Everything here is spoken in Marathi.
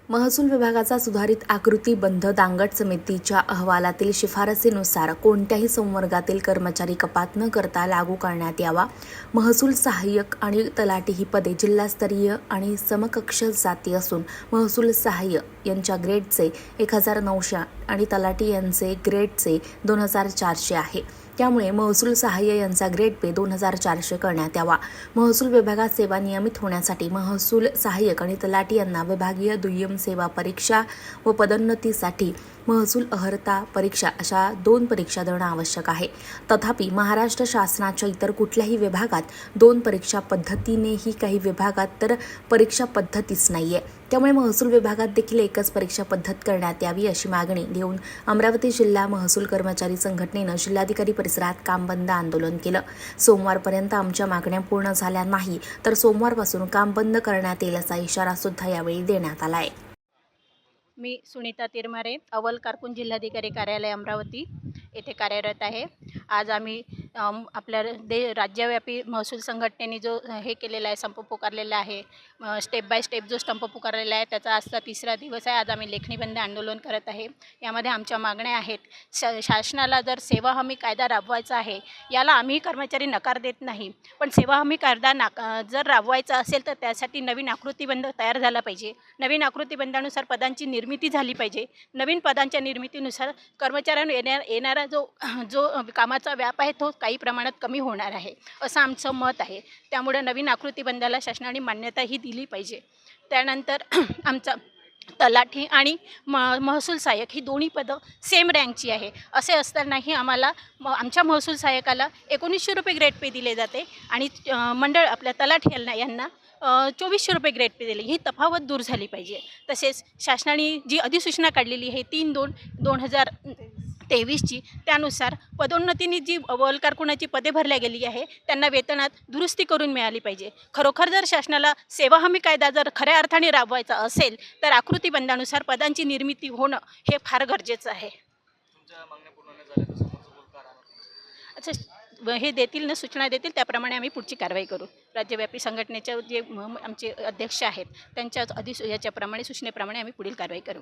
महसूल विभागाचा सुधारित आकृतीबंध दांगट समितीच्या अहवालातील शिफारसीनुसार कोणत्याही संवर्गातील कर्मचारी कपात न करता लागू करण्यात यावा। महसूल सहाय्यक आणि तलाठी ही पदे जिल्हास्तरीय आणि समकक्ष जाती असून महसूल सहाय्यक यांच्या ग्रेडचे 1900 आणि तलाठी यांचे ग्रेडचे 2400 आहे। त्यामुळे महसूल सहाय्य यांचा ग्रेड पे 2400 करण्यात यावा। महसूल विभागात सेवा नियमित होण्यासाठी महसूल सहाय्यक आणि तलाठी यांना विभागीय दुय्यम सेवा परीक्षा व पदोन्नतीसाठी महसूल अर्हता परीक्षा अशा 2 परीक्षा देणं आवश्यक आहे। तथापि महाराष्ट्र शासनाच्या इतर कुठल्याही विभागात 2 परीक्षा पद्धतीनेही काही विभागात तर परीक्षा पद्धतीच नाहीये। त्यामुळे महसूल विभागात देखील एकच परीक्षा पद्धत करण्यात यावी अशी मागणी घेऊन अमरावती जिल्हा महसूल कर्मचारी संघटनेनं जिल्हाधिकारी परिसरात काम बंद आंदोलन केलं। सोमवारपर्यंत आमच्या मागण्या पूर्ण झाल्या नाही तर सोमवारपासून काम बंद करण्यात येईल असा इशारा सुद्धा यावेळी देण्यात आला आहे। मी सुनीता तिरमारे, अव्वल कारकून जिल्हाधिकारी कार्यालय अमरावती येथे कार्यरत आहे। आज आम्ही आपल्या राज्यव्यापी महसूल संघटनेने जो हे केलेला आहे, संप पुकारलेला आहे, स्टेप बाय स्टेप जो संप पुकारलेला आहे त्याचा आजचा 3रा दिवस आहे। आज आम्ही लेखणी बंद आंदोलन करत आहे। यामध्ये आमच्या मागण्या आहेत, शासनाला जर सेवा हमी कायदा राबवायचा आहे, याला आम्ही कर्मचारी नकार देत नाही, पण सेवा हमी कायदा जर राबवायचा असेल तर त्यासाठी नवीन आकृतीबंध तयार झाला पाहिजे। नवीन आकृतीबंधानुसार पदांची निर्मिती झाली पाहिजे। नवीन पदांच्या निर्मितीनुसार कर्मचाऱ्यांना येणारा जो कामाचा व्याप आहे तो काही प्रमाणात कमी होणार आहे असं आमचं मत आहे। त्यामुळे नवीन आकृतीबंधाला शासनाने मान्यताही दिली पाहिजे। त्यानंतर आमचा तलाठी आणि महसूल सहाय्यक ही दोन्ही पदं सेम रँकची आहे। असे असतानाही आम्हाला आमच्या महसूल सहाय्यकाला 1900 रुपये ग्रेड पे दिले जाते आणि मंडळ आपल्या तलाठी यांना 2400 रुपये ग्रेड पे दिले। ही तफावत दूर झाली पाहिजे। तसेच शासनाने जी अधिसूचना काढलेली आहे 3/2/2023ची, त्यानुसार पदोन्नतीने जी अव्वल कारकुनाची पदे भरल्या गेली आहे त्यांना वेतनात दुरुस्ती करून मिळाली पाहिजे। खरोखर जर शासनाला सेवा हमी कायदा जर खऱ्या अर्थाने राबवायचा असेल तर आकृतीबंधानुसार पदांची निर्मिती होणं हे फार गरजेचं आहे। अच्छा, हे देतील ना, सूचना देतील त्याप्रमाणे आम्ही पुढची कारवाई करू। राज्यव्यापी संघटनेचे जे आमचे अध्यक्ष आहेत त्यांच्या याच्याप्रमाणे सूचनेप्रमाणे आम्ही पुढील कारवाई करू।